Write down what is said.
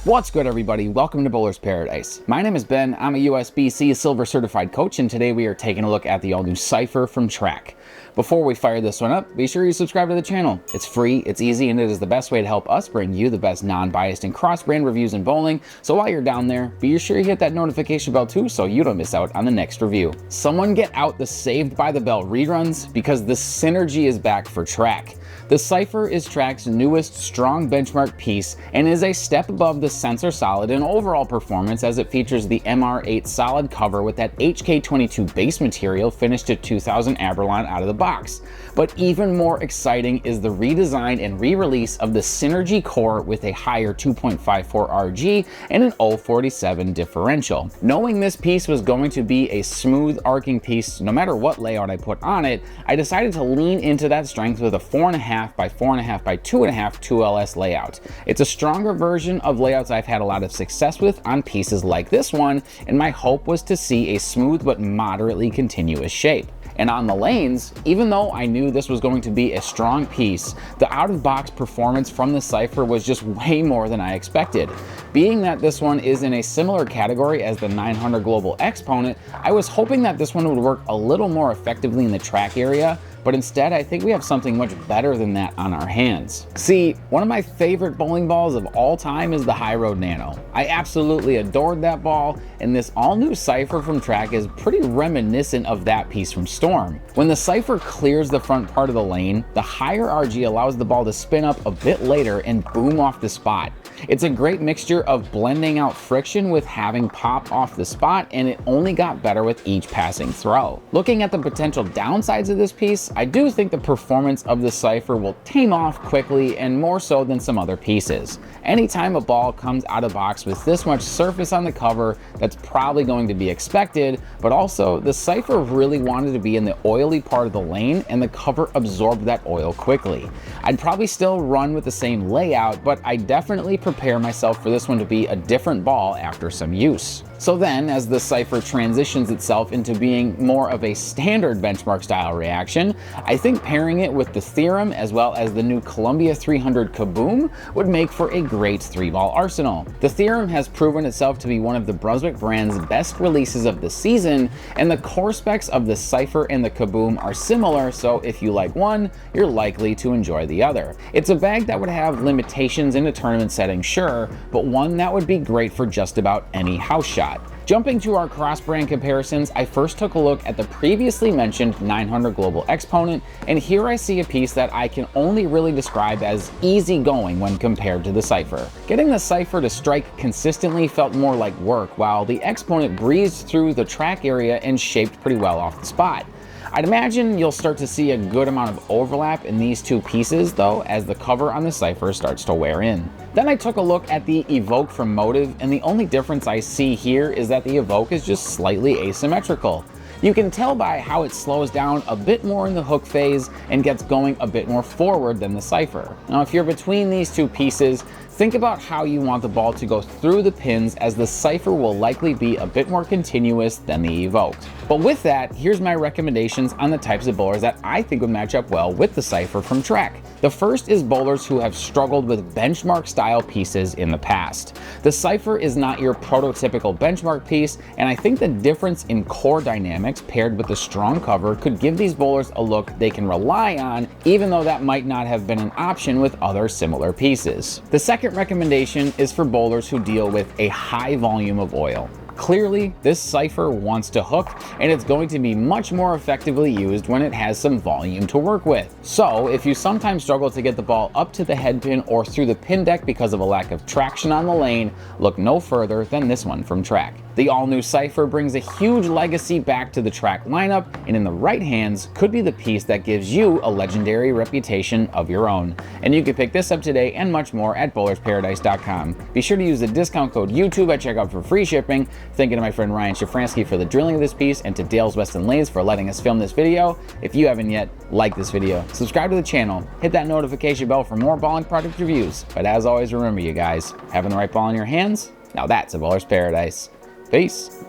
What's good, everybody? Welcome to Bowler's Paradise. My name is Ben. I'm a USBC Silver Certified Coach, and today we are taking a look at the all-new Cypher from Track. Before we fire this one up, be sure you subscribe to the channel. It's free, it's easy, and it is the best way to help us bring you the best non-biased and cross-brand reviews in bowling. So while you're down there, be sure you hit that notification bell too so you don't miss out on the next review. Someone get out the Saved by the Bell reruns because the synergy is back for Track. The Cypher is Track's newest strong benchmark piece and is a step above the Sensor Solid in overall performance, as it features the MR8 solid cover with that HK22 base material finished at 2000 abralon out of the box. But even more exciting is the redesign and re-release of the Synergy core with a higher 2.54 RG and an 0.47 differential. Knowing this piece was going to be a smooth arcing piece no matter what layout I put on it, I decided to lean into that strength with a 4.5 by 4.5 by 2.5 2LS layout. It's a stronger version of layouts I've had a lot of success with on pieces like this one, and my hope was to see a smooth but moderately continuous shape. And on the lanes, even though I knew this was going to be a strong piece, the out-of-box performance from the Cypher was just way more than I expected. Being that this one is in a similar category as the 900 Global Xponent, I was hoping that this one would work a little more effectively in the track area, but instead I think we have something much better than that on our hands. See, one of my favorite bowling balls of all time is the High Road Nano. I absolutely adored that ball, and this all-new Cypher from Track is pretty reminiscent of that piece from Storm. When the Cypher clears the front part of the lane, the higher RG allows the ball to spin up a bit later and boom off the spot. It's a great mixture of blending out friction with having pop off the spot, and it only got better with each passing throw. Looking at the potential downsides of this piece, I do think the performance of the Cypher will tame off quickly, and more so than some other pieces. Anytime a ball comes out of box with this much surface on the cover, that's probably going to be expected, but also the Cypher really wanted to be in the oily part of the lane, and the cover absorbed that oil quickly. I'd probably still run with the same layout, but I definitely prepare myself for this one to be a different ball after some use. So then, as the Cypher transitions itself into being more of a standard benchmark style reaction, I think pairing it with the Theorem as well as the new Columbia 300 Kaboom would make for a great 3-ball arsenal. The Theorem has proven itself to be one of the Brunswick brand's best releases of the season, and the core specs of the Cypher and the Kaboom are similar, so if you like one, you're likely to enjoy the other. It's a bag that would have limitations in a tournament setting, sure, but one that would be great for just about any house shot. Jumping to our Crossbrand Comparisons, I first took a look at the previously mentioned 900 Global Xponent, and here I see a piece that I can only really describe as easygoing when compared to the Cypher. Getting the Cypher to strike consistently felt more like work, while the Xponent breezed through the track area and shaped pretty well off the spot. I'd imagine you'll start to see a good amount of overlap in these two pieces though, as the cover on the Cypher starts to wear in. Then I took a look at the Evoke from Motive, and the only difference I see here is that the Evoke is just slightly asymmetrical. You can tell by how it slows down a bit more in the hook phase and gets going a bit more forward than the Cypher. Now if you're between these two pieces, think about how you want the ball to go through the pins, as the Cypher will likely be a bit more continuous than the Evoke. But with that, here's my recommendations on the types of bowlers that I think would match up well with the Cypher from Track. The first is bowlers who have struggled with benchmark style pieces in the past. The Cypher is not your prototypical benchmark piece, and I think the difference in core dynamics paired with the strong cover could give these bowlers a look they can rely on, even though that might not have been an option with other similar pieces. The second recommendation is for bowlers who deal with a high volume of oil. Clearly, this Cypher wants to hook, and it's going to be much more effectively used when it has some volume to work with. So, if you sometimes struggle to get the ball up to the head pin or through the pin deck because of a lack of traction on the lane, look no further than this one from Track. The all-new Cypher brings a huge legacy back to the Track lineup, and in the right hands could be the piece that gives you a legendary reputation of your own. And you can pick this up today and much more at bowlersparadise.com. Be sure to use the discount code YouTube at checkout for free shipping. Thank you to my friend Ryan Shafransky for the drilling of this piece, and to Dale's Weston Lanes for letting us film this video. If you haven't yet, like this video, subscribe to the channel, hit that notification bell for more bowling product reviews. But as always, remember you guys, having the right ball in your hands, now that's a bowler's paradise. Peace.